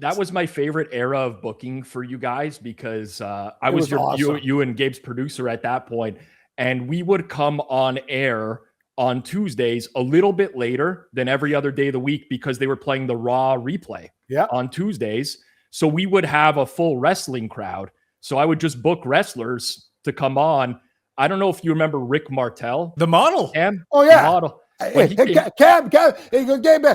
That was my favorite era of booking for you guys because I was awesome. you and Gabe's producer at that point, and we would come on air on Tuesdays a little bit later than every other day of the week because they were playing the Raw replay on Tuesdays. So we would have a full wrestling crowd. So I would just book wrestlers to come on. I don't know if you remember Rick Martel. The model. Cam? Oh, yeah. The model. Cam, Gabe,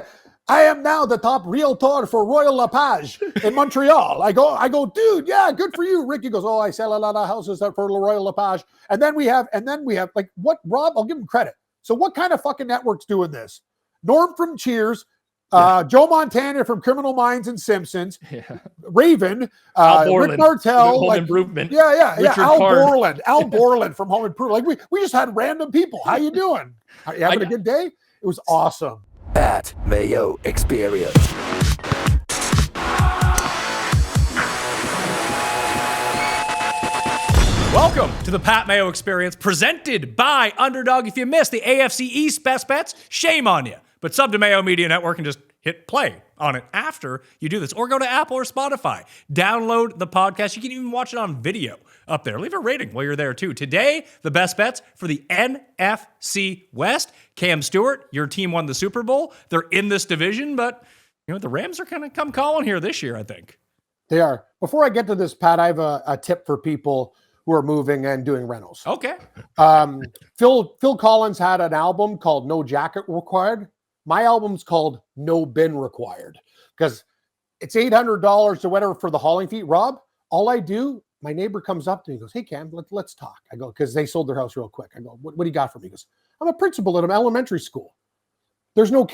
I am now the top realtor for Royal LePage in Montreal. I go, dude, yeah, good for you. Ricky goes, oh, I sell a lot of houses for Royal LePage. And then we have like what, Rob, I'll give him credit. So what kind of fucking network's doing this? Norm from Cheers, Joe Montana from Criminal Minds and Simpsons, Raven, Rick Martel, Home Improvement. Al Borland from Home Improvement. Like we just had random people. How you doing? You having a good day? It was awesome. Pat Mayo Experience. Welcome to the Pat Mayo Experience, presented by Underdog. If you missed the AFC East best bets, shame on you. But sub to Mayo Media Network and just hit play on it after you do this. Or go to Apple or Spotify. Download the podcast. You can even watch it on video up there. Leave a rating while you're there, too. Today, the best bets for the NFC West. Cam Stewart, your team won the Super Bowl. They're in this division, but the Rams are going to come calling here this year, I think. They are. Before I get to this, Pat, I have a tip for people who are moving and doing rentals. Okay. Phil Collins had an album called No Jacket Required. My album's called No Bin Required because it's $800 or whatever for the hauling fee. Rob, all I do, my neighbor comes up to me and goes, hey, Cam, let's talk. I go, because they sold their house real quick. I go, what do you got for me? He goes, I'm a principal at an elementary school. There's no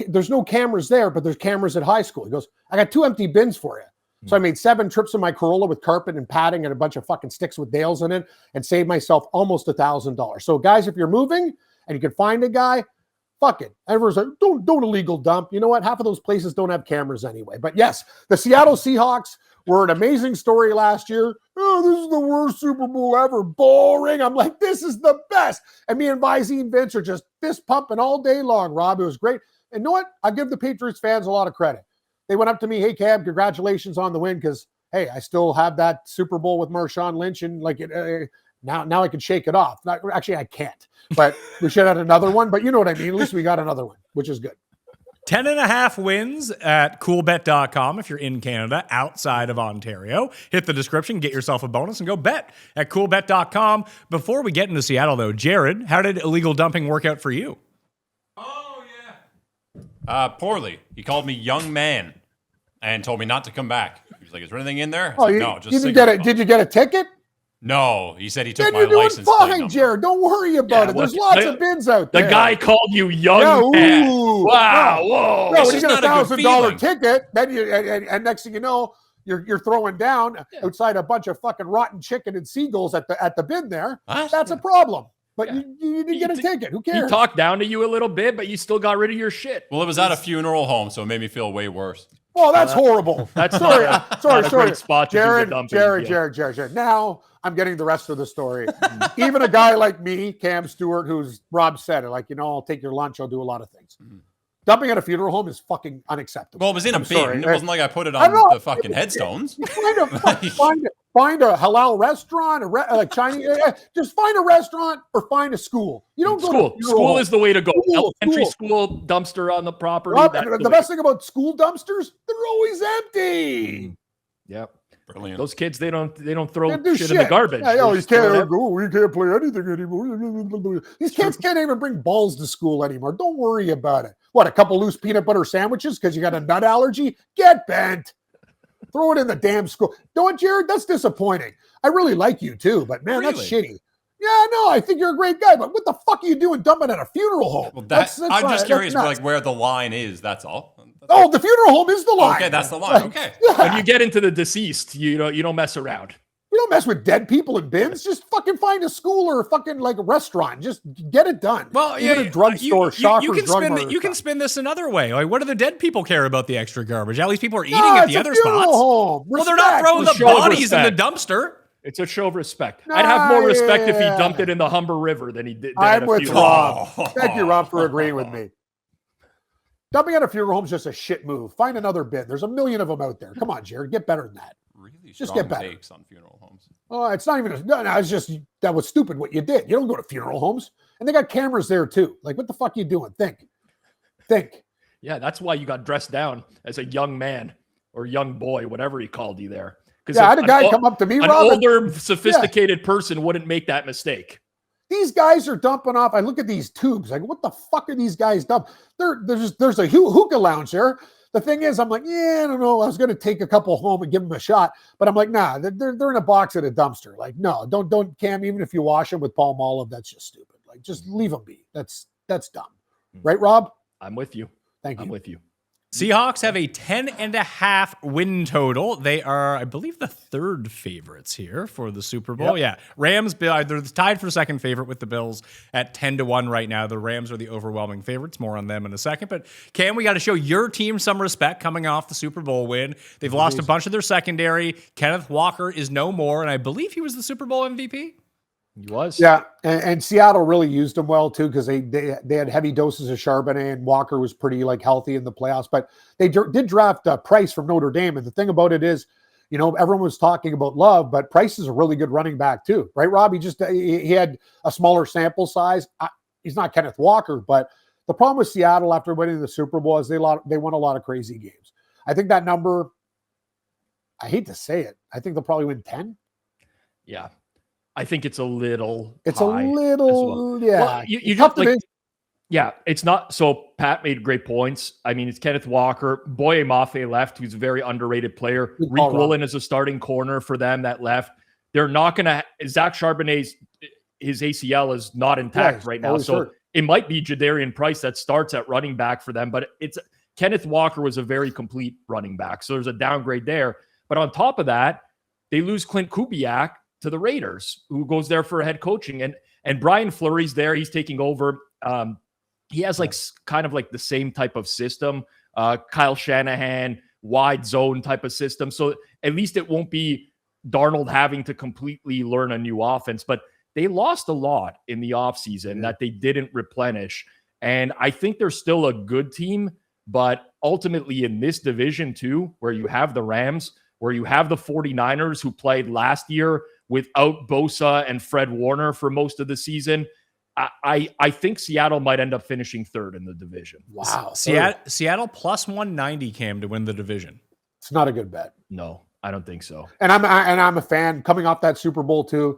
cameras there, but there's cameras at high school. He goes, I got 2 empty bins for you. So I made 7 trips in my Corolla with carpet and padding and a bunch of fucking sticks with nails in it and saved myself almost $1,000. So guys, if you're moving and you can find a guy, fuck it. Everyone's like, don't illegal dump. You know what? Half of those places don't have cameras anyway. But yes, the Seattle Seahawks were an amazing story last year. Oh, this is the worst Super Bowl ever. Boring. I'm like, this is the best. And me and Visey and Vince are just fist pumping all day long, Rob. It was great. And you know what? I give the Patriots fans a lot of credit. They went up to me, hey, Cam, congratulations on the win because, hey, I still have that Super Bowl with Marshawn Lynch and like now I can shake it off. Actually, I can't, but we should have had another one. But you know what I mean? At least we got another one, which is good. 10.5 wins at coolbet.com if you're in Canada, outside of Ontario. Hit the description, get yourself a bonus, and go bet at coolbet.com. Before we get into Seattle, though, Jared, how did illegal dumping work out for you? Oh, yeah. Poorly. He called me young man and told me not to come back. He was like, is there anything in there? No, just did you get a ticket? No, he said he took then my you're doing license fine, plate number. Jared. Don't worry about it. There's lots of bins out there. The guy called you young man. Wow, whoa. No, when you get $1,000 ticket, then and next thing you know, you're throwing down outside a bunch of fucking rotten chicken and seagulls at the bin there. That's a problem. But you didn't get a ticket. Who cares? He talked down to you a little bit, but you still got rid of your shit. Well, it was at a funeral home, so it made me feel way worse. Oh, that's horrible. That's sorry. Spot Jared. Now I'm getting the rest of the story. Even a guy like me, Cam Stewart, who's Rob said it, like, I'll take your lunch. I'll do a lot of things. Dumping at a funeral home is fucking unacceptable. Well, it was in a bin. It wasn't like I put it on the fucking headstones. Find a halal restaurant, like Chinese. Just find a restaurant or find a school. You don't go to school is the way to go. Elementary school dumpster on the property. Rob, the best thing about school dumpsters, they're always empty. Yep. Brilliant. Those kids, they don't throw shit in the garbage. We can't play anything anymore. These kids can't even bring balls to school anymore. Don't worry about it. What, a couple loose peanut butter sandwiches because you got a nut allergy? Get bent. Throw it in the damn school. Don't, Jared? That's disappointing. I really like you too, but man, that's shitty. Yeah, no, I think you're a great guy, but what the fuck are you doing dumping at a funeral home? Well, I'm just curious where the line is, that's all. The funeral home is the line. Okay, that's the line. Okay. Yeah. When you get into the deceased, you don't mess around. You don't mess with dead people in bins. Just fucking find a school or a fucking like a restaurant. Just get it done. Well, even a drugstore, you can spin this another way. Like, what do the dead people care about the extra garbage? At least people are eating at the other spots. Home. Well, they're not throwing the bodies in the dumpster. It's a show of respect. I'd have more respect if he dumped it in the Humber River than he did. I'm with Rob. Thank you, Rob, for agreeing with me. Dumping at a funeral home is just a shit move. Find another bin. There's a million of them out there. Come on, Jared, get better than that. Really just strong get better. takes on funeral homes. Oh, it's not even. No, it's just that was stupid what you did. You don't go to funeral homes, and they got cameras there too. Like, what the fuck are you doing? Think. Yeah, that's why you got dressed down as a young man or young boy, whatever he called you there. Yeah, I had a guy come up to me, an Rob, older, sophisticated person wouldn't make that mistake. These guys are dumping off. I look at these tubes. Like, what the fuck are these guys dumping? There's a hookah lounge there. The thing is, I'm like, yeah, I don't know. I was going to take a couple home and give them a shot, but I'm like, nah, they're in a box at a dumpster. Like, no, don't Cam. Even if you wash them with palm olive, that's just stupid. Like, just leave them be. That's dumb, right, Rob? I'm with you. Thank you. I'm with you. Seahawks have a 10.5 win total. They are, I believe, the third favorites here for the Super Bowl. Yep. Yeah. Rams, they're tied for second favorite with the Bills at 10-1 right now. The Rams are the overwhelming favorites. More on them in a second. But Cam, we got to show your team some respect coming off the Super Bowl win. They've lost a bunch of their secondary. Kenneth Walker is no more, and I believe he was the Super Bowl MVP. He was. Yeah, and Seattle really used him well too, because they had heavy doses of Charbonnet, and Walker was pretty healthy in the playoffs. But they did draft Price from Notre Dame, and the thing about it is, everyone was talking about Love, but Price is a really good running back too, right, Rob? He had a smaller sample size. He's not Kenneth Walker, but the problem with Seattle after winning the Super Bowl is they won a lot of crazy games. I think that number, I hate to say it, I think they'll probably win 10. Yeah. I think it's a little. It's a little, well. Yeah. Well, you just yeah, it's not. So Pat made great points. I mean, it's Kenneth Walker, Boye Mafe left, who's a very underrated player. Reek Woolen is a starting corner for them that left. They're not going to. Zach Charbonnet's his ACL is not intact right now, so it might be Jadarian Price that starts at running back for them. But it's Kenneth Walker was a very complete running back, so there's a downgrade there. But on top of that, they lose Clint Kubiak to the Raiders, who goes there for head coaching. And Brian Fleury's there. He's taking over. He has kind of the same type of system, Kyle Shanahan, wide zone type of system. So at least it won't be Darnold having to completely learn a new offense. But they lost a lot in the offseason that they didn't replenish. And I think they're still a good team. But ultimately in this division too, where you have the Rams, where you have the 49ers who played last year without Bosa and Fred Warner for most of the season, I think Seattle might end up finishing third in the division. Wow. Seattle plus 190, Cam, to win the division. It's not a good bet. No, I don't think so. And I'm a fan coming off that Super Bowl too.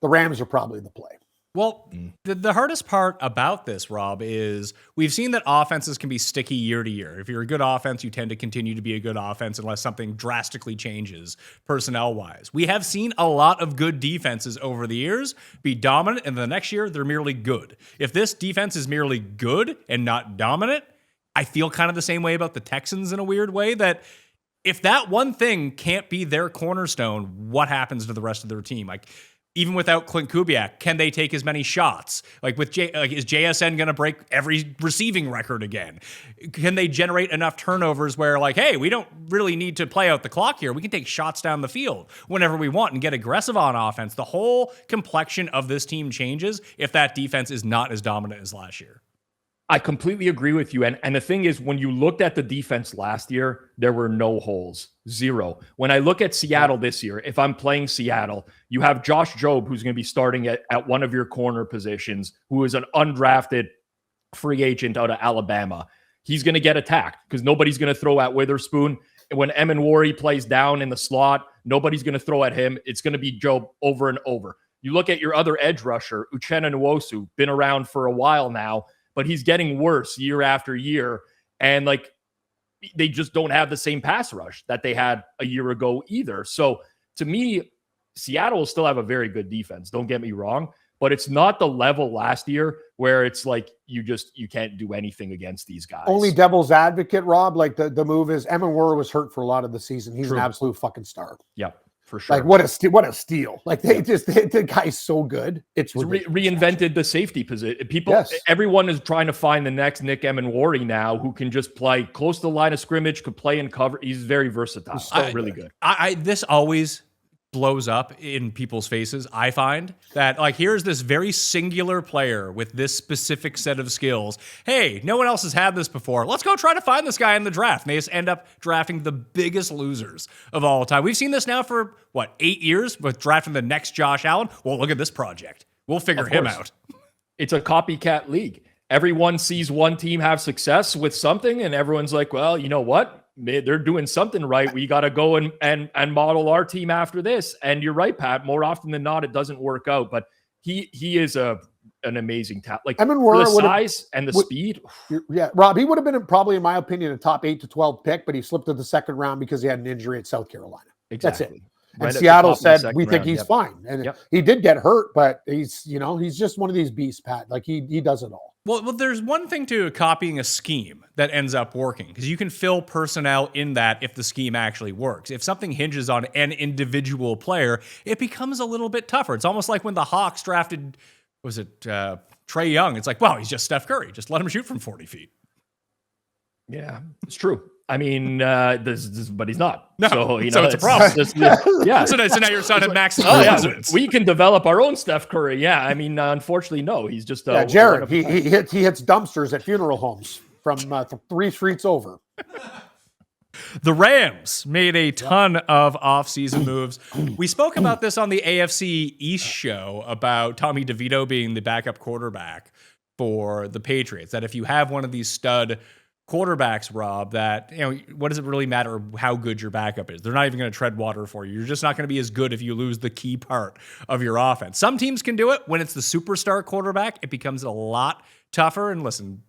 The Rams are probably the play. Well, the hardest part about this, Rob, is we've seen that offenses can be sticky year to year. If you're a good offense, you tend to continue to be a good offense unless something drastically changes personnel-wise. We have seen a lot of good defenses over the years be dominant, and the next year, they're merely good. If this defense is merely good and not dominant, I feel kind of the same way about the Texans in a weird way, that if that one thing can't be their cornerstone, what happens to the rest of their team? Even without Clint Kubiak, can they take as many shots? Is JSN going to break every receiving record again? Can they generate enough turnovers where hey, we don't really need to play out the clock here. We can take shots down the field whenever we want and get aggressive on offense. The whole complexion of this team changes if that defense is not as dominant as last year. I completely agree with you. And the thing is, when you looked at the defense last year, there were no holes, zero. When I look at Seattle this year, if I'm playing Seattle, you have Josh Jobe, who's going to be starting at one of your corner positions, who is an undrafted free agent out of Alabama. He's going to get attacked because nobody's going to throw at Witherspoon. And when Emenwari plays down in the slot, nobody's going to throw at him. It's going to be Jobe over and over. You look at your other edge rusher, Uchenna Nwosu, been around for a while now, but he's getting worse year after year. And they just don't have the same pass rush that they had a year ago either. So to me, Seattle will still have a very good defense. Don't get me wrong, but it's not the level last year where it's you can't do anything against these guys. Only devil's advocate, Rob, the move is Emenwari was hurt for a lot of the season. He's True. An absolute fucking star. Yep. For sure. What a steal. The guy's so good. It's reinvented the safety position. Everyone is trying to find the next Nick Emenwari now who can just play close to the line of scrimmage, could play in cover. He's very versatile. He's really good. This always blows up in people's faces, I find that like here's this very singular player with this specific set of skills. Hey, no one else has had this before. Let's go try to find this guy in the draft. And they just end up drafting the biggest losers of all time. We've seen this now for 8 years with drafting the next Josh Allen. Well, look at this project. We'll figure him out. It's a copycat league. Everyone sees one team have success with something, and everyone's like, well, you know what? They're doing something right. We got to go and model our team after this. And you're right, Pat. More often than not, it doesn't work out. But he is an amazing talent. Like the size and the speed. Yeah, Rob, he would have been probably, in my opinion, a top 8 to 12 pick, but he slipped to the second round because he had an injury at South Carolina. Exactly. That's it. And Seattle said, we think he's fine. And he did get hurt, but he's just one of these beasts, Pat. Like he does it all. Well, there's one thing to copying a scheme that ends up working, because you can fill personnel in that if the scheme actually works. If something hinges on an individual player, it becomes a little bit tougher. It's almost like when the Hawks drafted, Trae Young? It's like, wow, he's just Steph Curry. Just let him shoot from 40 feet. Yeah, it's true. I mean, but he's not. No, so it's a problem. Yeah. So now your son had max. We can develop our own Steph Curry. Yeah, I mean, unfortunately, no. He's just Jared. He hits dumpsters at funeral homes from 3 streets over. The Rams made a ton of offseason moves. We spoke about this on the AFC East show about Tommy DeVito being the backup quarterback for the Patriots. That if you have one of these stud quarterbacks, Rob, that, what does it really matter how good your backup is? They're not even going to tread water for you. You're just not going to be as good if you lose the key part of your offense. Some teams can do it. When it's the superstar quarterback, it becomes a lot tougher. And listen,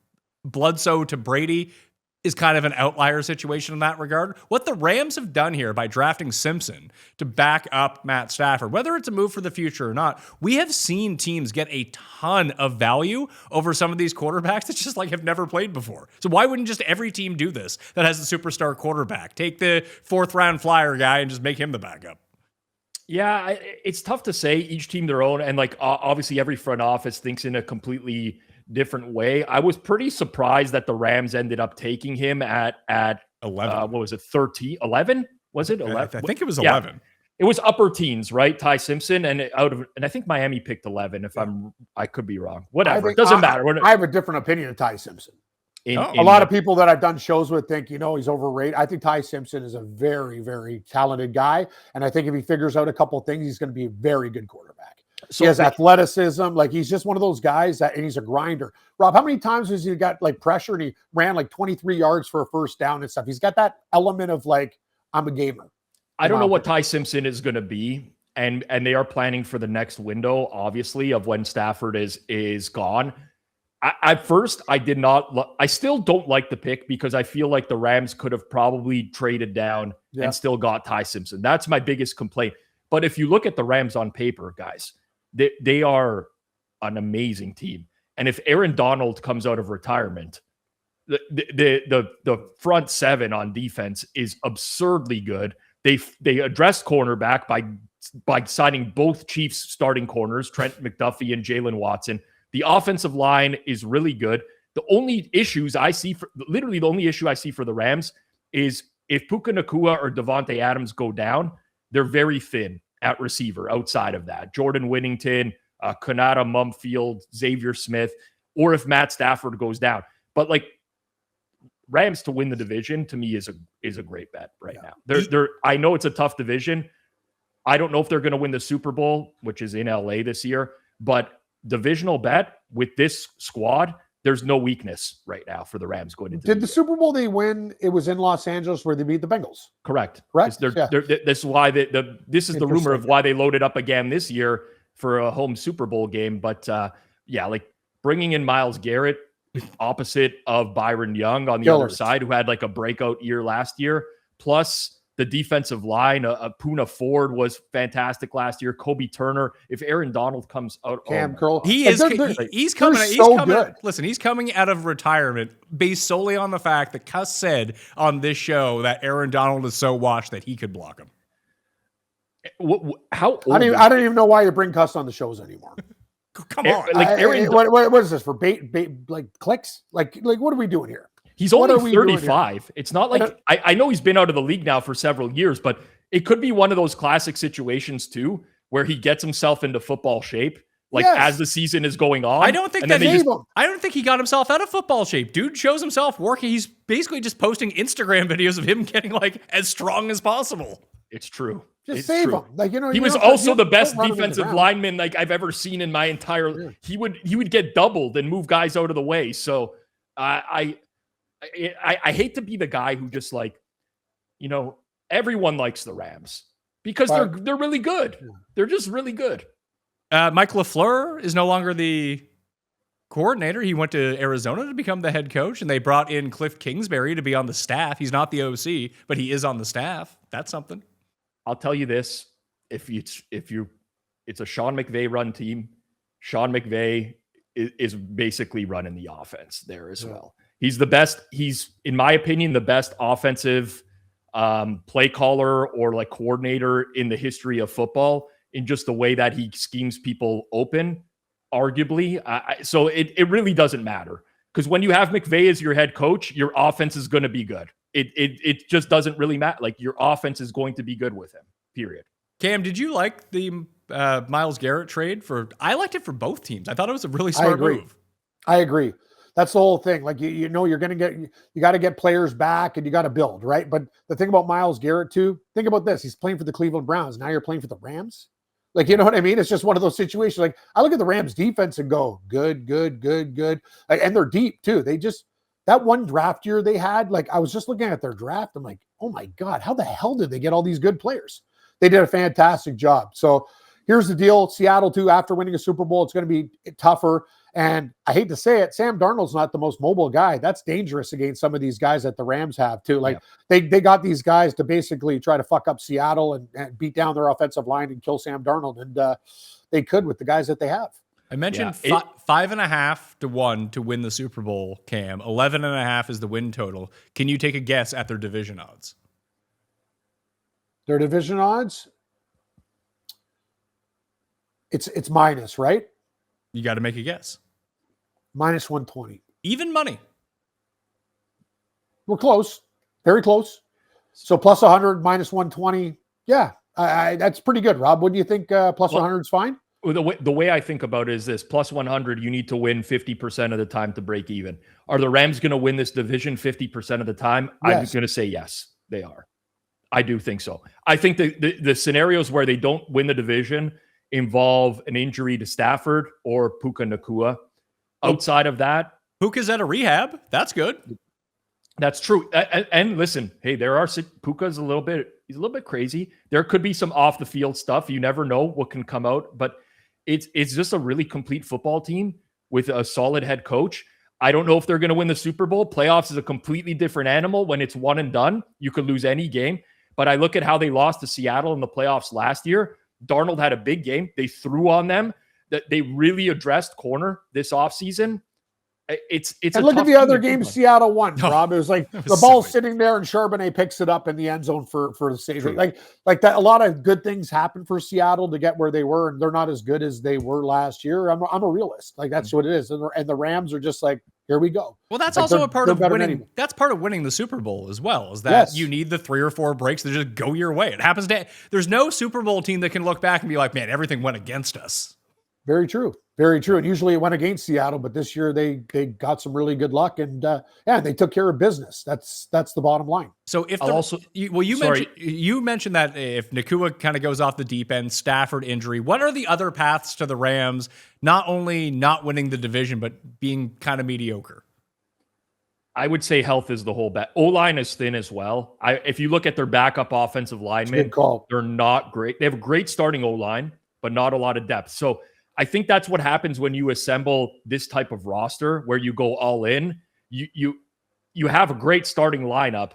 Bledsoe to Brady is kind of an outlier situation in that regard. What the Rams have done here by drafting Simpson to back up Matt Stafford, whether it's a move for the future or not, we have seen teams get a ton of value over some of these quarterbacks that just have never played before. So why wouldn't just every team do this that has a superstar quarterback? Take the 4th round flyer guy and just make him the backup. Yeah, it's tough to say. Each team their own. And obviously every front office thinks in a completely different way. I was pretty surprised that the Rams ended up taking him at 11. What was it? 13, 11? Was it 11? I think it was 11. It was upper teens, right? Ty Simpson, and I think Miami picked 11. I could be wrong. Whatever, it doesn't matter. I have a different opinion of Ty Simpson. A lot of people that I've done shows with think, he's overrated. I think Ty Simpson is a very, very talented guy, and I think if he figures out a couple of things, he's going to be a very good quarterback. So he has athleticism. He's just one of those guys and he's a grinder. Rob, how many times has he got pressure and he ran 23 yards for a first down and stuff? He's got that element of I'm a gamer. I don't know what Ty Simpson is going to be. And they are planning for the next window, obviously, of when Stafford is gone. At first, I did not. I still don't like the pick because I feel like the Rams could have probably traded down and still got Ty Simpson. That's my biggest complaint. But if you look at the Rams on paper, guys, they are an amazing team. And if Aaron Donald comes out of retirement, the front 7 on defense is absurdly good. They addressed cornerback by signing both Chiefs starting corners, Trent McDuffie and Jalen Watson. The offensive line is really good. The only issues I see the only issue I see for the Rams is if Puka Nacua or Devontae Adams go down, they're very thin at receiver outside of that. Jordan Whittington, Kanata Mumfield, Xavier Smith, or if Matt Stafford goes down. But Rams to win the division to me is a great bet right now. I know it's a tough division. I don't know if they're going to win the Super Bowl, which is in LA this year, but divisional bet with this squad, there's no weakness right now for the Rams going into. Did the Super Bowl they win? It was in Los Angeles where they beat the Bengals. Correct. This is why this is the rumor of why they loaded up again this year for a home Super Bowl game. But bringing in Myles Garrett opposite of Byron Young on the other side, who had a breakout year last year, plus the defensive line, Poona Ford was fantastic last year. Kobe Turner. If Aaron Donald comes out, Cam Curl, he's coming. Listen, he's coming out of retirement based solely on the fact that Cuss said on this show that Aaron Donald is so washed that he could block him. How old I don't even know why you bring Cuss on the shows anymore. Come on, what is this for bait clicks? What are we doing here? He's only 35. It's not I know he's been out of the league now for several years, but it could be one of those classic situations too, where he gets himself into football shape. Like as the season is going on. I don't think I don't think he got himself out of football shape. Dude shows himself working. He's basically just posting Instagram videos of him getting like as strong as possible. It's true. Just save him. Like, he was also the best defensive lineman like I've ever seen in my entire. He would get doubled and move guys out of the way. So I hate to be the guy who just like, everyone likes the Rams because they're really good. They're just really good. Mike LaFleur is no longer the coordinator. He went to Arizona to become the head coach, and they brought in Cliff Kingsbury to be on the staff. He's not the OC, but he is on the staff. That's something. I'll tell you this: it's a Sean McVay run team. Sean McVay is basically running the offense there as well. He's the best. He's, in my opinion, the best offensive play caller or like coordinator in the history of football. In just the way that he schemes people open, arguably. So it really doesn't matter. Because when you have McVay as your head coach, your offense is going to be good. It just doesn't really matter. Like, your offense is going to be good with him, period. Cam, did you like the Myles Garrett trade? I liked it for both teams. I thought it was a really smart move. I agree. That's the whole thing. Like, you're going to you got to get players back and you got to build, right? But the thing about Myles Garrett too, think about this. He's playing for the Cleveland Browns. Now you're playing for the Rams. Like, you know what I mean? It's just one of those situations. Like, I look at the Rams defense and go, good. Like, and they're deep too. That one draft year they had, like, I was just looking at their draft. I'm like, oh my God, how the hell did they get all these good players? They did a fantastic job. So here's the deal. Seattle too, after winning a Super Bowl, it's going to be tougher. And I hate to say it, Sam Darnold's not the most mobile guy. That's dangerous against some of these guys that the Rams have too. Like, they got these guys to basically try to fuck up Seattle and beat down their offensive line and kill Sam Darnold. And they could with the guys that they have. I mentioned 5.5 to 1 to win the Super Bowl, Cam. 11.5 is the win total. Can you take a guess at their division odds? Their division odds? It's minus, right? You got to make a guess. Minus 120. Even money. We're close. Very close. So plus 100, minus 120. Yeah, that's pretty good, Rob. What do you think? Plus 100 is fine? The way I think about it is this: plus 100, you need to win 50% of the time to break even. Are the Rams going to win this division 50% of the time? Yes. I'm going to say yes, they are. I do think so. I think the scenarios where they don't win the division involve an injury to Stafford or Puka Nacua. Outside of that, Puka's at a rehab. That's good. That's true. And listen, hey, Puka's he's a little bit crazy. There could be some off the field stuff. You never know what can come out, but it's just a really complete football team with a solid head coach. I don't know if they're going to win the Super Bowl. Playoffs is a completely different animal. When it's one and done, you could lose any game. But I look at how they lost to Seattle in the playoffs last year. Darnold had a big game. They threw on them. That they really addressed corner this offseason. It's and look at the other game Seattle won, Rob. It was like the ball's sitting there and Charbonnet picks it up in the end zone for the save. Like that, a lot of good things happened for Seattle to get where they were, and they're not as good as they were last year. I'm a realist. Like, that's what it is. And the Rams are just like, here we go. Well, that's also a part of winning. That's part of winning the Super Bowl as well, is that you need the 3 or 4 breaks to just go your way. It happens there's no Super Bowl team that can look back and be like, man, everything went against us. Very true. Very true. And usually it went against Seattle, but this year they got some really good luck, and they took care of business. That's the bottom line. So if you mentioned that if Nacua kind of goes off the deep end, Stafford injury, what are the other paths to the Rams not only not winning the division but being kind of mediocre? I would say health is the whole bet. O-line is thin as well. If you look at their backup offensive linemen, they're not great. They have a great starting O-line, but not a lot of depth. So I think that's what happens when you assemble this type of roster where you go all in. You have a great starting lineup,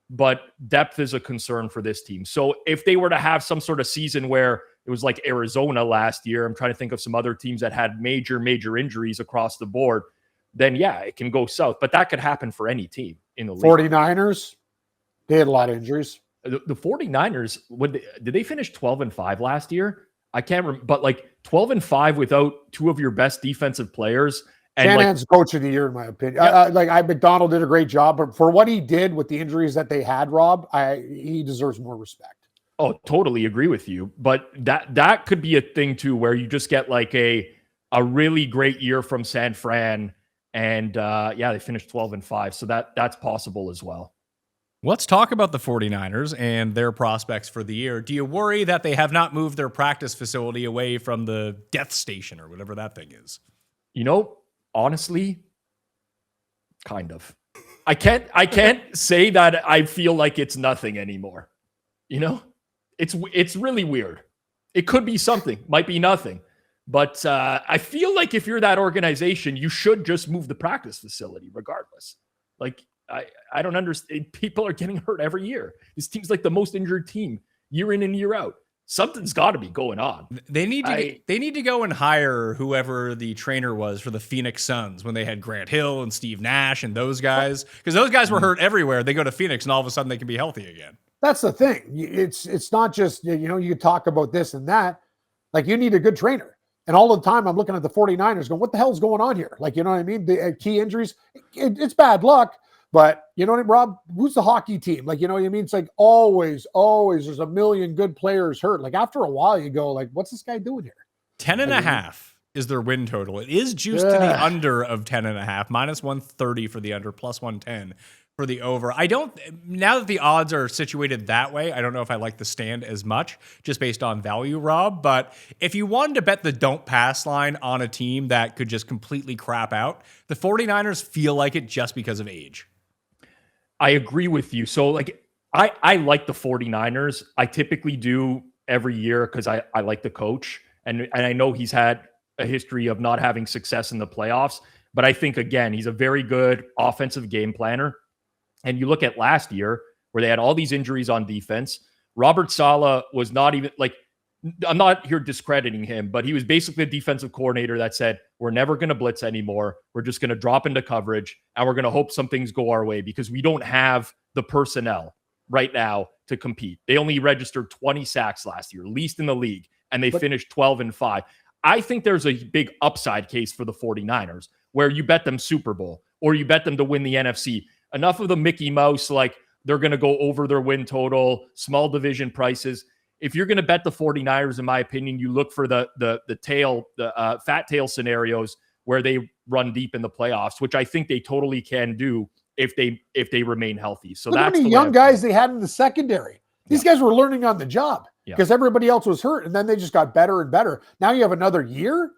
but depth is a concern for this team. So if they were to have some sort of season where it was like Arizona last year, I'm trying to think of some other teams that had major injuries across the board, then yeah, it can go south. But that could happen for any team in the league. 49ers, they had a lot of injuries. The 49ers, did they finish 12-5 last year? I can't remember, but like 12-5 without 2 of your best defensive players. And Shanahan's coach of the year, in my opinion. McDonald did a great job, but for what he did with the injuries that they had, Rob, he deserves more respect. Oh, totally agree with you. But that could be a thing too, where you just get like a really great year from San Fran, and they finished 12-5. So that's possible as well. Let's talk about the 49ers and their prospects for the year. Do you worry that they have not moved their practice facility away from the death station or whatever that thing is? Honestly, kind of. I can't say that I feel like it's nothing anymore. It's really weird. It could be something, might be nothing. But I feel like if you're that organization, you should just move the practice facility regardless. Like, I don't understand. People are getting hurt every year. This team's like the most injured team year in and year out. Something's got to be going on. They need to go and hire whoever the trainer was for the Phoenix Suns when they had Grant Hill and Steve Nash and those guys, because those guys were hurt everywhere. They go to Phoenix and all of a sudden they can be healthy again. That's the thing. It's not just, you talk about this and that. Like, you need a good trainer. And all the time I'm looking at the 49ers going, what the hell's going on here? Like, you know what I mean? The key injuries, it's bad luck. But you know what I mean, Rob? Who's the hockey team? Like, you know what I mean? It's like always there's a million good players hurt. Like, after a while you go like, what's this guy doing here? 10.5 is their win total. It is juiced to the under of 10.5, minus 130 for the under, plus 110 for the over. Now that the odds are situated that way, I don't know if I like the stand as much just based on value, Rob. But if you wanted to bet the don't pass line on a team that could just completely crap out, the 49ers feel like it just because of age. I agree with you. So like, I like the 49ers. I typically do every year because I like the coach. And I know he's had a history of not having success in the playoffs. But I think, again, he's a very good offensive game planner. And you look at last year where they had all these injuries on defense. Robert Saleh was not even like, I'm not here discrediting him, but he was basically a defensive coordinator that said, we're never going to blitz anymore. We're just going to drop into coverage and we're going to hope some things go our way because we don't have the personnel right now to compete. They only registered 20 sacks last year, least in the league, and they finished 12-5. I think there's a big upside case for the 49ers where you bet them Super Bowl or you bet them to win the NFC. Enough of the Mickey Mouse, like they're going to go over their win total, small division prices. If you're going to bet the 49ers, in my opinion, you look for the fat tail scenarios where they run deep in the playoffs, which I think they totally can do if they remain healthy. So look that's how many young guys they had in the secondary. These guys were learning on the job because everybody else was hurt, and then they just got better and better. Now you have another year.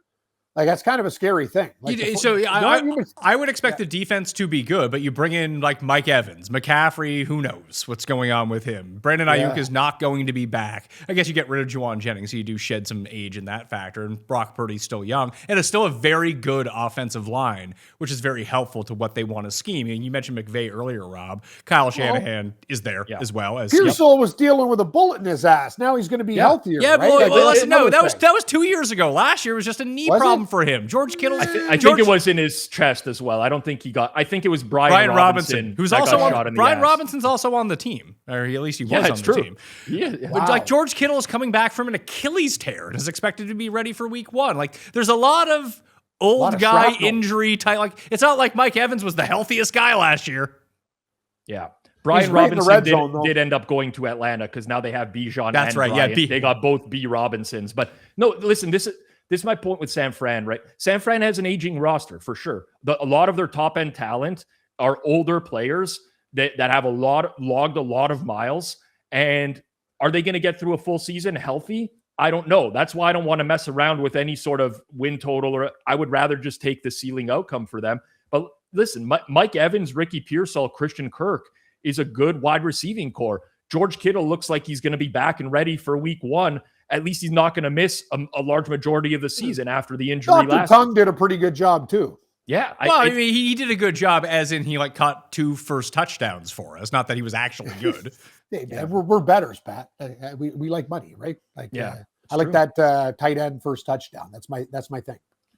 Like, that's kind of a scary thing. Like, I would expect the defense to be good, but you bring in like Mike Evans, McCaffrey, who knows what's going on with him. Brandon Ayuk is not going to be back. I guess you get rid of Juwan Jennings, so you do shed some age in that factor, and Brock Purdy's still young, and it's still a very good offensive line, which is very helpful to what they want to scheme. And you mentioned McVay earlier, Rob. Kyle Shanahan is there as well. As Pizzola was dealing with a bullet in his ass. Now he's going to be healthier. Yeah, right? listen, that was 2 years ago. Last year was just a knee problem for him. George Kittle. I think it was in his chest as well. I don't think he got. I think it was Brian Robinson, who's also on. Brian Robinson's also on the team, or at least he was on the team. Yeah, but like George Kittle is coming back from an Achilles tear and is expected to be ready for Week 1. Like, there's a lot of old guy injury type. Like, it's not like Mike Evans was the healthiest guy last year. Yeah. Brian Robinson did end up going to Atlanta because now they have Bijan. That's right. Brian. Yeah, they got both B. Robinsons. But no, listen, this is my point with San Fran, right? San Fran has an aging roster for sure. A lot of their top end talent are older players that have logged a lot of miles. And are they going to get through a full season healthy? I don't know. That's why I don't want to mess around with any sort of win total, or I would rather just take the ceiling outcome for them. But listen, Mike Evans, Ricky Pearsall, Christian Kirk is a good wide receiving core. George Kittle looks like he's going to be back and ready for Week 1. At least he's not going to miss a large majority of the season after the injury last year. Tongue did a pretty good job too. Yeah. I mean, he did a good job as in he like caught 2 first touchdowns for us. Not that he was actually good. We're bettors, Pat. We like money, right? Like, I like that tight end first touchdown. That's my thing.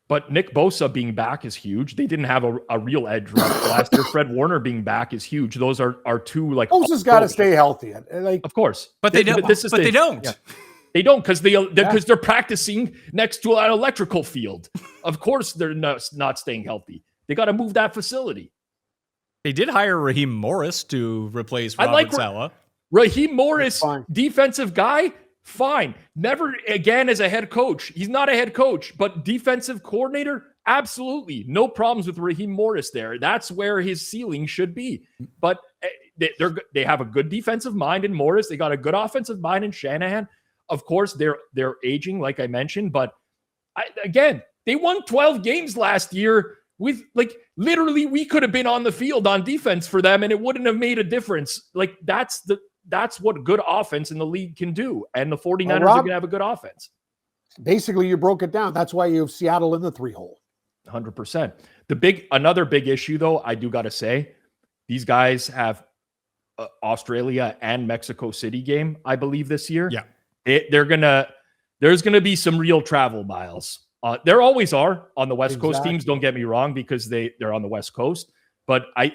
But Nick Bosa being back is huge. They didn't have a real edge rush last year. Fred Warner being back is huge. Those are two like. Bosa's got to stay healthy. Of course, but they don't. They don't. Yeah. They don't because they're practicing next to an electrical field. Of course, they're not staying healthy. They got to move that facility. They did hire Raheem Morris to replace Robert Saleh. Raheem Morris, defensive guy, fine. Never again as a head coach. He's not a head coach, but defensive coordinator, absolutely. No problems with Raheem Morris there. That's where his ceiling should be. But they have a good defensive mind in Morris. They got a good offensive mind in Shanahan. Of course, they're aging, like I mentioned, but again, they won 12 games last year with literally we could have been on the field on defense for them and it wouldn't have made a difference. Like that's what good offense in the league can do. And the 49ers are going to have a good offense. Basically, you broke it down. That's why you have Seattle in the 3-hole. 100%. Another big issue though, I do got to say, these guys have Australia and Mexico City game, I believe this year. Yeah. There's going to be some real travel miles. There always are on the West Coast teams. Don't get me wrong, because they're on the West Coast. But I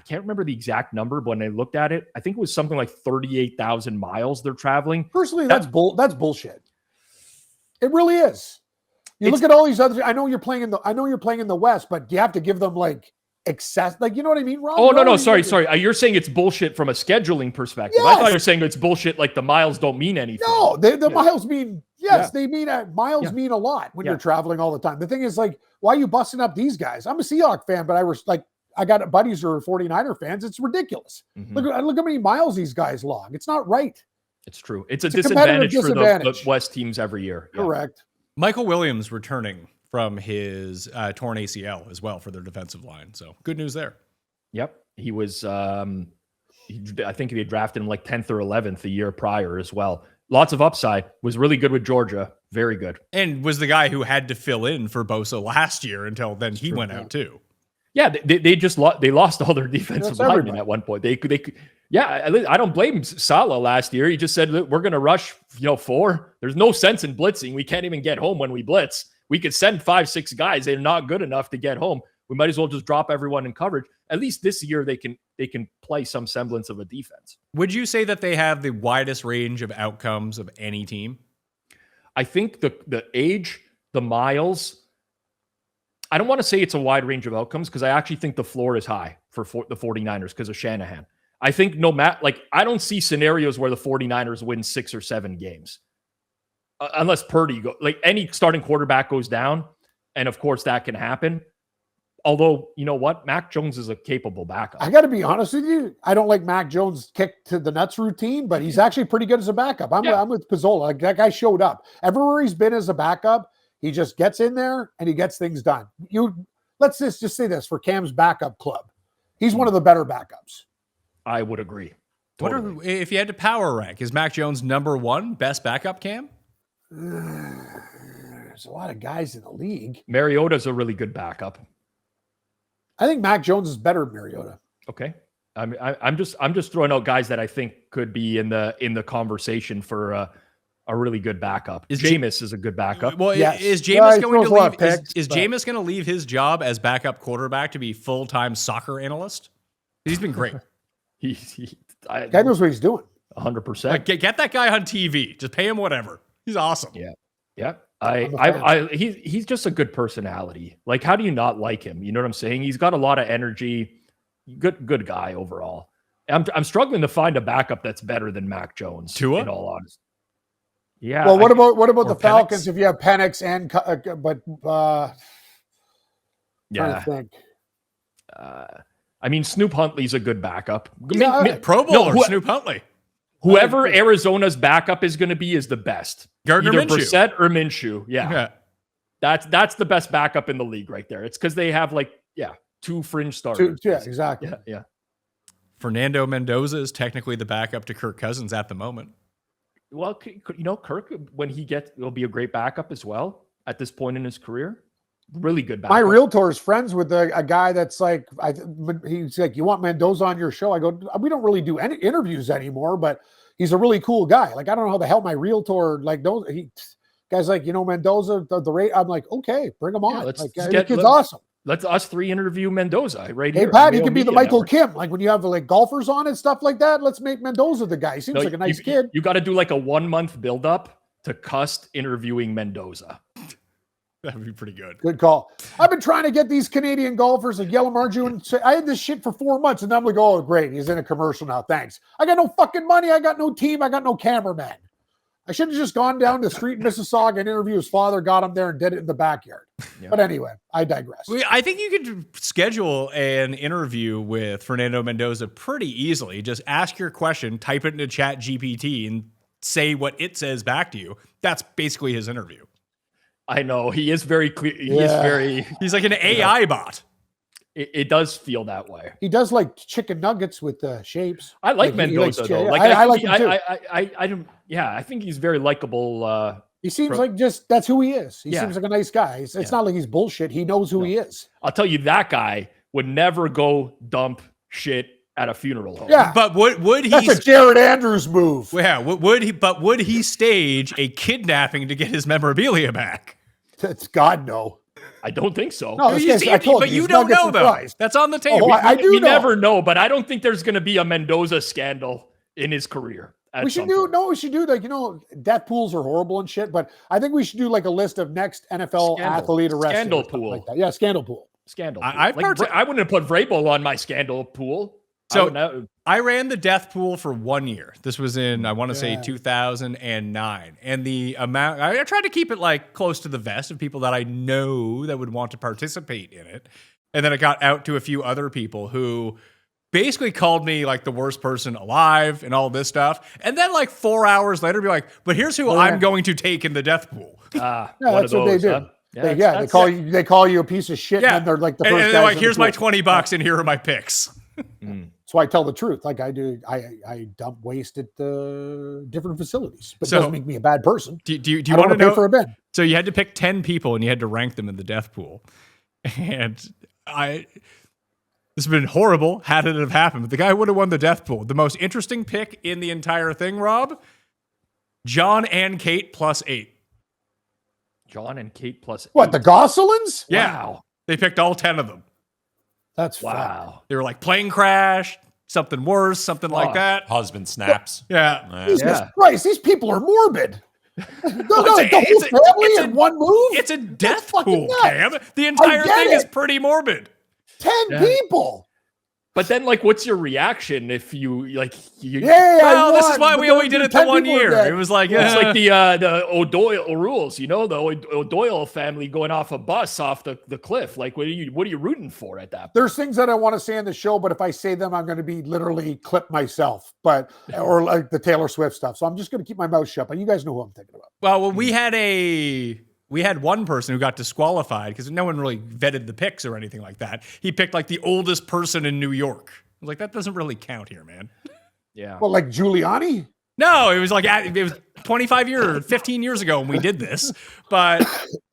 can't remember the exact number, but when I looked at it, I think it was something like 38,000 miles they're traveling. Personally, that's bullshit. It really is. You look at all these other. I know you're playing in the West, but you have to give them excess. You know what I mean, Rob? Oh no, sorry. You're saying it's bullshit from a scheduling perspective. Yes. I thought you were saying it's bullshit. Like the miles don't mean anything. No, the miles mean. Yes, they mean miles mean a lot when you're traveling all the time. The thing is, why are you busting up these guys? I'm a Seahawks fan, but I got buddies who are 49er fans. It's ridiculous. Mm-hmm. Look how many miles these guys log. It's not right. It's true. It's a disadvantage for the West teams every year. Yeah. Correct. Michael Williams returning from his torn ACL as well for their defensive line. So good news there. Yep. He was, I think they drafted him 10th or 11th the year prior as well. Lots of upside. Was really good with Georgia. Very good. And was the guy who had to fill in for Bosa last year until then he went out too. Yeah, they just lost all their defensive linemen at one point. They could. Yeah, I don't blame Saleh last year. He just said, we're going to rush 4. There's no sense in blitzing. We can't even get home when we blitz. We could send 5-6 guys. They're not good enough to get home. We might as well just drop everyone in coverage. At least this year they can play some semblance of a defense. Would you say that they have the widest range of outcomes of any team? I think the age, the miles, I don't want to say it's a wide range of outcomes because I actually think the floor is high for the 49ers because of Shanahan. I think I don't see scenarios where the 49ers win 6 or 7 games. Unless Purdy any starting quarterback goes down. And of course that can happen. Although, you know what? Mac Jones is a capable backup. I got to be honest with you. I don't like Mac Jones' kick to the nuts routine, but he's actually pretty good as a backup. I'm with Pizzola. That guy showed up. Everywhere he's been as a backup, he just gets in there and he gets things done. Let's just say this for Cam's backup club. He's one of the better backups. I would agree. Totally. If you had to power rank, is Mac Jones number 1 best backup, Cam? There's a lot of guys in the league. Mariota's a really good backup. I think Mac Jones is better than Mariota. Okay. I'm just throwing out guys that I think could be in the conversation for a really good backup. Jameis is a good backup. Well, yes. Is Jameis going to leave? Is Jameis going to leave his job as backup quarterback to be full-time soccer analyst? He's been great. Guy knows what he's doing. 100%. Get that guy on TV. Just pay him whatever. He's awesome. Yeah. He's just a good personality. How do you not like him? You know what I'm saying? He's got a lot of energy. Good guy overall. I'm struggling to find a backup that's better than Mac Jones. Tua? In all honesty. Yeah. Well, what about the Falcons Penix? if you have Penix and yeah. Trying to think. Snoop Huntley's a good backup. Pro Bowler Snoop Huntley. Whoever Arizona's backup is going to be is the best. Gardner Either Minshew. Brissett or Minshew. Yeah. That's the best backup in the league right there. It's because they have 2 fringe starters. Exactly. Yeah. Fernando Mendoza is technically the backup to Kirk Cousins at the moment. Well, Kirk, when will be a great backup as well at this point in his career. Really good backup. My realtor is friends with a guy that's he's like, you want Mendoza on your show? I go, we don't really do any interviews anymore, but he's a really cool guy. I don't know how the hell my realtor knows. Guy's like, Mendoza, the rate. I'm like, okay, bring him on. The kid's awesome. Let's us 3 interview Mendoza right here. Hey, Pat, he can be the Michael Kim. When you have golfers on and stuff like that, let's make Mendoza the guy. He seems like a nice kid. You got to do a 1-month build-up to Cust interviewing Mendoza. That would be pretty good. Good call. I've been trying to get these Canadian golfers like Yellow Marju. I had this shit for 4 months, and I'm like, oh, great. He's in a commercial now. Thanks. I got no fucking money. I got no team. I got no cameraman. I should have just gone down the street in Mississauga and interviewed his father, got him there, and did it in the backyard. Yeah. But anyway, I digress. I think you could schedule an interview with Fernando Mendoza pretty easily. Just ask your question, type it into Chat GPT, and say what it says back to you. That's basically his interview. I know. He is very clear. He's like an AI bot. It does feel that way. He does like chicken nuggets with shapes. I like Mendoza though. I like him too. I think he's very likable. He seems like that's who he is. He seems like a nice guy. It's not like he's bullshit. He knows who he is. I'll tell you, that guy would never go dump shit at a funeral home. Yeah, but would he? That's a Jared Andrews move. Yeah, would he? But would he stage a kidnapping to get his memorabilia back? That's God no. I don't think so. No, but you don't know though. That's on the table. We never know, but I don't think there's going to be a Mendoza scandal in his career. We should do like, death pools are horrible and shit, but I think we should do like a list of next NFL athlete arrested. Scandal pool. Like that. Yeah, scandal pool. Scandal pool. I wouldn't have put Vrabel on my scandal pool. So I ran the death pool for 1 year. This was in, I want to say 2009. And the amount, I tried to keep it like close to the vest of people that I know that would want to participate in it. And then it got out to a few other people who basically called me like the worst person alive and all this stuff. And then like 4 hours later, be like, but here's who I'm going to take in the death pool. That's what they do. Huh? They call you a piece of shit. Yeah. And they're like the first and they're like, here's my $20 and here are my picks. So I tell the truth. Like I do, I dump waste at different facilities, but it doesn't make me a bad person. Do you want to pay for a bed? So you had to pick 10 people and you had to rank them in the death pool. And this has been horrible had it have happened, but the guy would have won the death pool. The most interesting pick in the entire thing, Rob, John and Kate +8. John and Kate +8. What, the Gosselins? Yeah. Wow. They picked all 10 of them. That's wow. Fun. They were like plane crash, something worse, something like that. Husband snaps. Yeah. Jesus Christ, these people are morbid. The whole family in one move? It's a death pool, Cam. The entire thing is pretty morbid. 10 people. But then, like, what's your reaction if you well, this is why we only did it the 1 year. It was like it's like the O'Doyle rules, the O'Doyle family going off a bus off the cliff. Like, what are you rooting for at that point? There's things that I want to say on the show, but if I say them, I'm going to be literally clip myself. Or like the Taylor Swift stuff. So I'm just going to keep my mouth shut. But you guys know who I'm thinking about. Well, we had one person who got disqualified because no one really vetted the picks or anything like that. He picked like the oldest person in New York. I was like, that doesn't really count here, man. Yeah. Well, like Giuliani? No, it was like it was 25 years, 15 years ago when we did this. But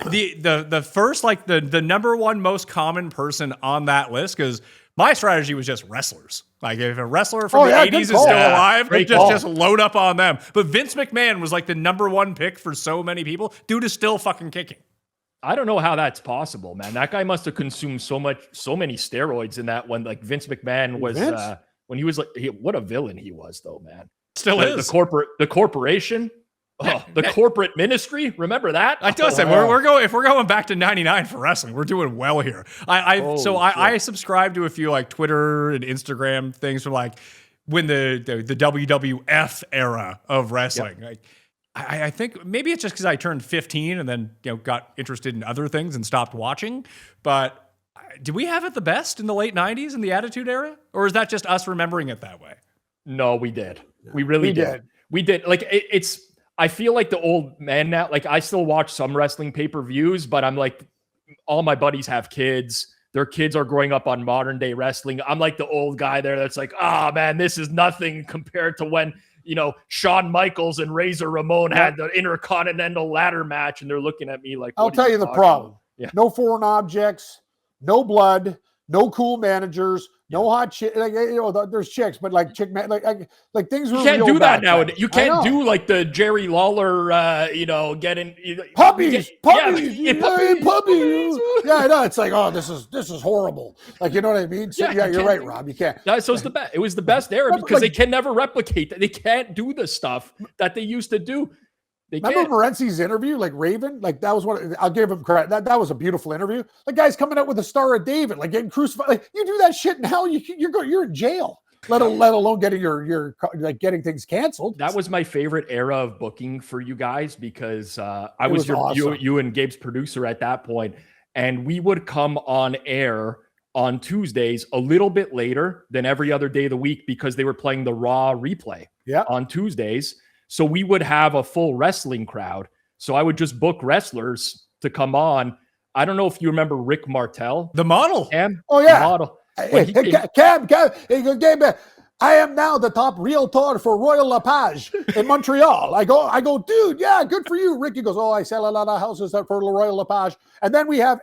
the first, like the number one most common person on that list, because my strategy was just wrestlers. Like if a wrestler from the 80s is still alive, just load up on them. But Vince McMahon was like the number one pick for so many people. Dude is still fucking kicking. I don't know how that's possible, man. That guy must have consumed so many steroids in that one. Like Vince McMahon was when he was like, what a villain he was, though, man. Still is the corporation. Oh, the corporate ministry. Remember that? I tell you, if we're going back to 99 for wrestling, we're doing well here. I subscribe to a few like Twitter and Instagram things from like when the WWF era of wrestling. Yep. Like, I think maybe it's just because I turned 15 and then got interested in other things and stopped watching. But did we have it the best in the late 90s in the Attitude Era? Or is that just us remembering it that way? No, we did. We really did. We did. Like I feel like the old man now. Like I still watch some wrestling pay-per-views, but I'm like, all my buddies have kids. Their kids are growing up on modern day wrestling. I'm like the old guy there that's like, man, this is nothing compared to when, Shawn Michaels and Razor Ramon had the Intercontinental ladder match, and they're looking at me like, I'll tell you the problem. Yeah. No foreign objects, no blood, no cool managers, no hot chick. Like, there's chicks, but like chick man, like things. You can't do that nowadays. You can't do like the Jerry Lawler, getting puppies. Puppies. Yeah, I know. It's like, this is horrible. Like, you know what I mean? So, yeah, you're right, Rob. You can't. So it's it was the best era because they can never replicate that. They can't do the stuff that they used to do. Remember Morency's interview, like Raven? Like that was one. I'll give him credit. That was a beautiful interview. The guy's coming out with the Star of David, like getting crucified. Like you do that shit now, you're in jail. Let alone getting your like getting things canceled. That was my favorite era of booking for you guys because I was awesome. you and Gabe's producer at that point, and we would come on air on Tuesdays a little bit later than every other day of the week because they were playing the Raw replay on Tuesdays. So we would have a full wrestling crowd. So I would just book wrestlers to come on. I don't know if you remember Rick Martel, the model. Cam? Oh yeah, the model. Cam, Gabe, I am now the top realtor for Royal LePage in Montreal. I go, dude, yeah, good for you. Rick, he goes, I sell a lot of houses for Royal LePage. And then we have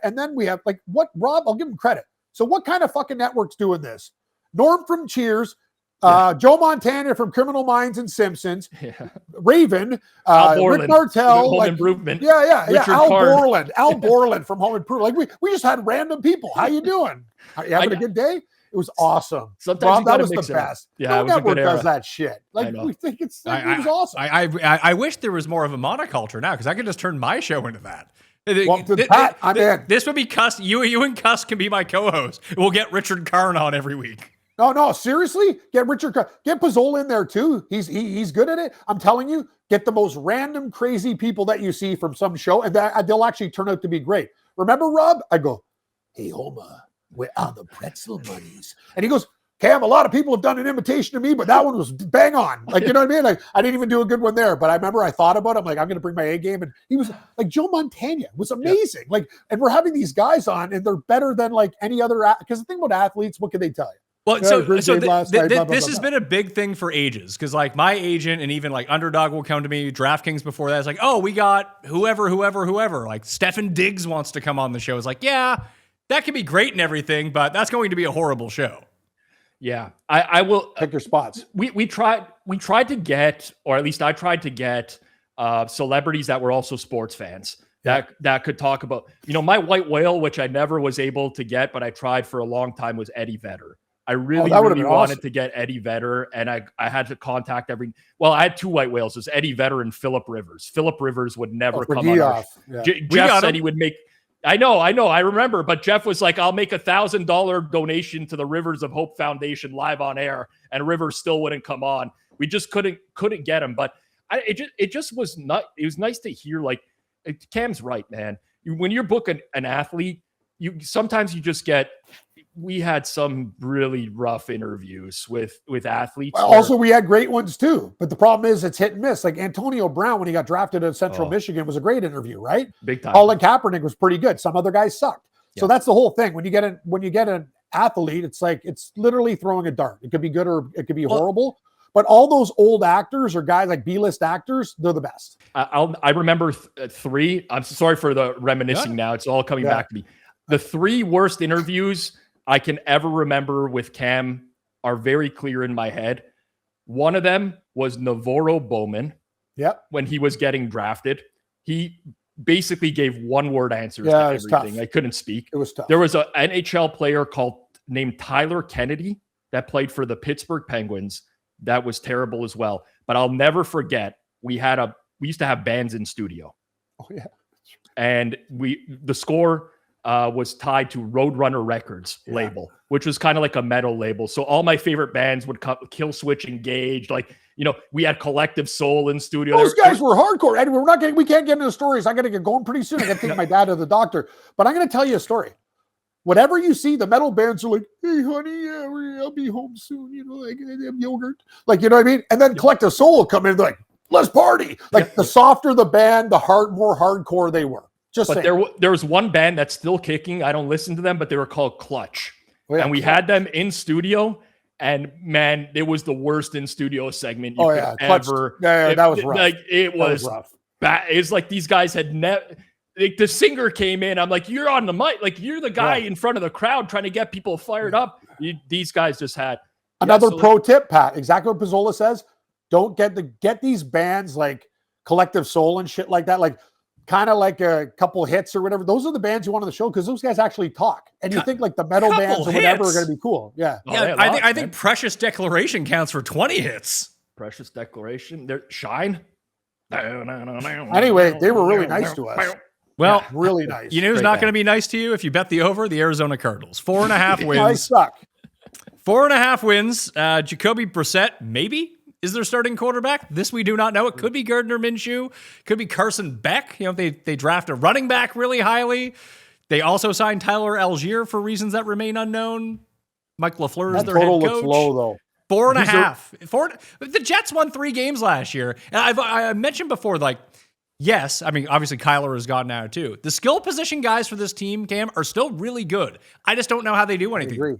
like what, Rob, I'll give him credit. So what kind of fucking network's doing this? Norm from Cheers, Joe Montana from Criminal Minds and Simpsons, Raven, Rick Martel, Home Improvement. Al Borland from Home Improvement. Like we just had random people. How you doing? Are you having a good day? It was awesome. Sometimes Rob, that was the best. Yeah, no network does that shit. Like we think it was awesome. I wish there was more of a monoculture now because I could just turn my show into that. Well, Pat, I'm in. This would be Cuss. You and Cuss can be my co-host. We'll get Richard Karn on every week. No, seriously, get Pizzola in there too. He's good at it. I'm telling you, get the most random, crazy people that you see from some show, and they'll actually turn out to be great. Remember, Rob? I go, hey, Homer, where are the pretzel monies? And he goes, Cam, a lot of people have done an imitation of me, but that one was bang on. Like, you know what I mean? Like, I didn't even do a good one there, but I remember I thought about it. I'm like, I'm going to bring my A game. And he was like, Joe Montana was amazing. Like, and we're having these guys on and they're better than like any other, because the thing about athletes, what can they tell you? Well, this has been a big thing for ages because like my agent and even like Underdog will come to me, DraftKings before that. It's like, oh, we got whoever. Like Stefan Diggs wants to come on the show. It's like, yeah, that could be great and everything, but that's going to be a horrible show. Yeah, I will pick your spots. We tried to get, or at least I tried to get celebrities that were also sports fans that could talk about, my white whale, which I never was able to get, but I tried for a long time, was Eddie Vedder. I really wanted to get Eddie Vedder, and I had to contact I had two white whales. It was Eddie Vedder and Phillip Rivers. Phillip Rivers would never come on. Jeff said he would make. I know. I remember, but Jeff was like, "I'll make $1,000 donation to the Rivers of Hope Foundation live on air," and Rivers still wouldn't come on. We just couldn't get him. But it just was not. It was nice to hear. Like Cam's right, man. When you're booking an athlete, sometimes you just get. We had some really rough interviews with athletes. Well, also, we had great ones too. But the problem is it's hit and miss. Like Antonio Brown, when he got drafted at Central Michigan, was a great interview, right? Big time. Colin Kaepernick was pretty good. Some other guys sucked. Yeah. So that's the whole thing. When you get an athlete, it's like it's literally throwing a dart. It could be good or it could be horrible. But all those old actors or guys like B-list actors, they're the best. I remember three. I'm sorry for the reminiscing now. It's all coming back to me. The three worst interviews I can ever remember with Cam are very clear in my head. One of them was Navarro Bowman. Yep. When he was getting drafted, he basically gave one-word answers to everything. Tough. I couldn't speak. It was tough. There was an NHL player named Tyler Kennedy that played for the Pittsburgh Penguins. That was terrible as well. But I'll never forget, we used to have bands in studio. Oh yeah. And the score was tied to Roadrunner Records label, which was kind of like a metal label. So all my favorite bands would come, Kill Switch, Engaged. Like, we had Collective Soul in studio. Those guys were hardcore. Anyway, we can't get into the stories. I got to get going pretty soon. I got to take my dad to the doctor. But I'm going to tell you a story. Whatever you see, the metal bands are like, hey, honey, I'll be home soon. Like I have yogurt. Like, you know what I mean? And then Collective Soul will come in and they're like, let's party. Like the softer the band, the more hardcore they were. There was one band that's still kicking. I don't listen to them, but they were called Clutch. And we had them in studio. And man, it was the worst in studio segment you could ever. Yeah, that was rough. Like it was rough. Bad. It's like these guys had never. Like the singer came in. I'm like, you're on the mic. Like you're the guy in front of the crowd trying to get people fired up. These guys just had another pro tip, Pat. Exactly what Pizzola says. Don't get these bands like Collective Soul and shit like that. Like. Kind of like a couple hits or whatever. Those are the bands you want on the show because those guys actually talk. And you think like the metal bands or whatever are going to be cool. Yeah. I think Precious Declaration counts for 20 hits. Precious Declaration. Shine. Anyway, they were really nice to us. Well, really nice. You know who's not going to be nice to you if you bet the over? The Arizona Cardinals. 4.5 wins. I suck. 4.5 wins. Jacoby Brissett, maybe, is their starting quarterback. This we do not know. It could be Gardner Minshew. Could be Carson Beck. You know, they draft a running back really highly. They also signed Tyler Algier for reasons that remain unknown. Mike LaFleur is their head coach. Looks low, though. 4.5. The Jets won 3 games last year. And I mentioned before, like, yes, I mean, obviously Kyler has gone now too. The skill position guys for this team, Cam, are still really good. I just don't know how they do anything. I agree.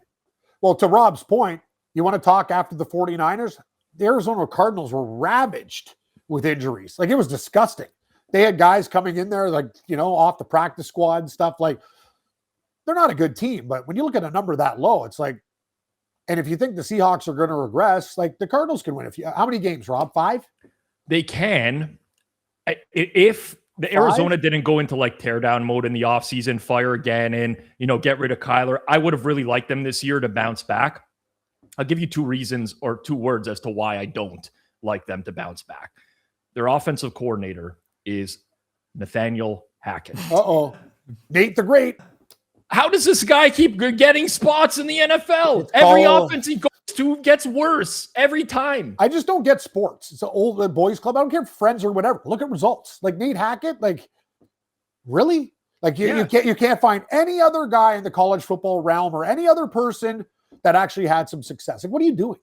Well, to Rob's point, you want to talk after the 49ers? The Arizona Cardinals were ravaged with injuries. Like, it was disgusting. They had guys coming in there, like, you know, off the practice squad and stuff. Like, they're not a good team, but when you look at a number that low, it's like, and if you think the Seahawks are going to regress, like, the Cardinals can win. How many games, Rob? 5? They can. If the Arizona didn't go into like teardown mode in the offseason, fire again, and, you know, get rid of Kyler, I would have really liked them this year to bounce back. I'll give you 2 reasons or 2 words as to why I don't like them to bounce back. Their offensive coordinator is Nathaniel Hackett. Uh-oh. Nate the Great. How does this guy keep getting spots in the NFL? Every offense he goes to gets worse every time. I just don't get sports. It's an old boys club. I don't care if friends or whatever. Look at results. Like Nate Hackett, like, really? Like, you can't find any other guy in the college football realm or any other person that actually had some success. Like, what are you doing?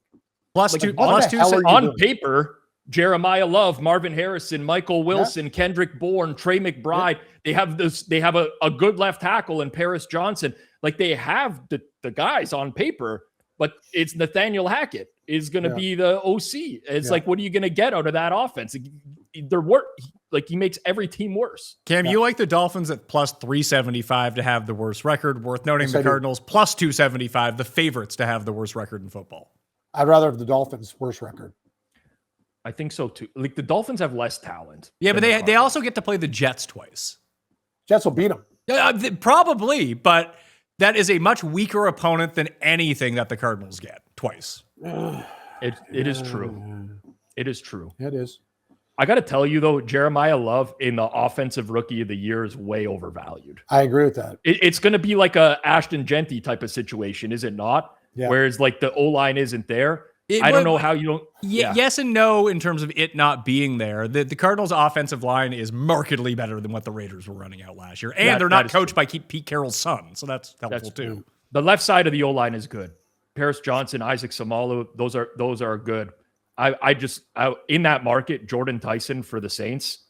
Plus like, two on paper. Jeremiah Love, Marvin Harrison, Michael Wilson, Kendrick Bourne, Trey McBride. They have this. They have a good left tackle in Paris Johnson. Like, they have the guys on paper, but it's Nathaniel Hackett is going to be the OC. It's like, what are you going to get out of that offense? They're like, he makes every team worse. Cam, you like the Dolphins at plus 375 to have the worst record. Worth noting, the Cardinals plus 275, the favorites to have the worst record in football. I'd rather have the Dolphins' worst record. I think so too. Like, the Dolphins have less talent. Yeah, but they also get to play the Jets twice. Jets will beat them. Probably, but that is a much weaker opponent than anything that the Cardinals get twice. It is true. It is true. It is. I got to tell you, though, Jeremiah Love in the offensive rookie of the year is way overvalued. I agree with that. It's going to be like a Ashton Genty type of situation, is it not? Yeah. Whereas, like, the O-line isn't there. I don't know how you don't. Yes and no in terms of it not being there. The Cardinals' offensive line is markedly better than what the Raiders were running out last year. And they're not coached by Pete Carroll's son. So that's helpful too. The left side of the O-line is good. Paris Johnson, Isaac Samalu, those are good. I in that market, Jordan Tyson for the Saints,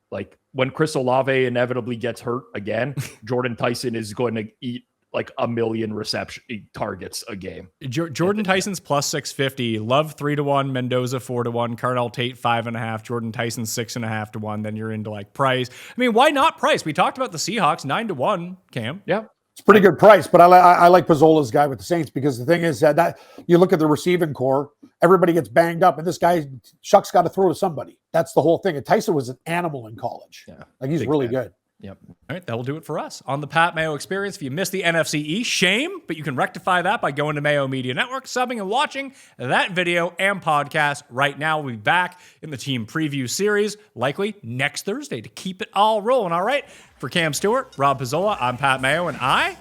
like, when Chris Olave inevitably gets hurt again, Jordan Tyson is going to eat like 1 million reception targets a game. Jordan Tyson's plus 650, Love 3-1, Mendoza 4-1, Cardell Tate 5.5, Jordan Tyson 6.5 to 1. Then you're into like Price. I mean, why not Price? We talked about the Seahawks 9-1. Cam, yeah, it's a pretty good price. But I like Pizzola's guy with the Saints, because the thing is that you look at the receiving core, everybody gets banged up, and this guy Shuck's got to throw to somebody. That's the whole thing. And Tyson was an animal in college. Yeah, like, he's really good. Yep. All right, that'll do it for us on the Pat Mayo Experience. If you missed the NFC East, shame, but you can rectify that by going to Mayo Media Network, subbing and watching that video and podcast right now. We'll be back in the team preview series, likely next Thursday, to keep it all rolling. All right, for Cam Stewart, Rob Pizzola, I'm Pat Mayo, and I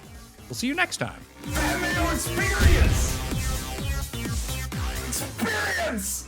will see you next time. Pat Mayo Experience! Experience!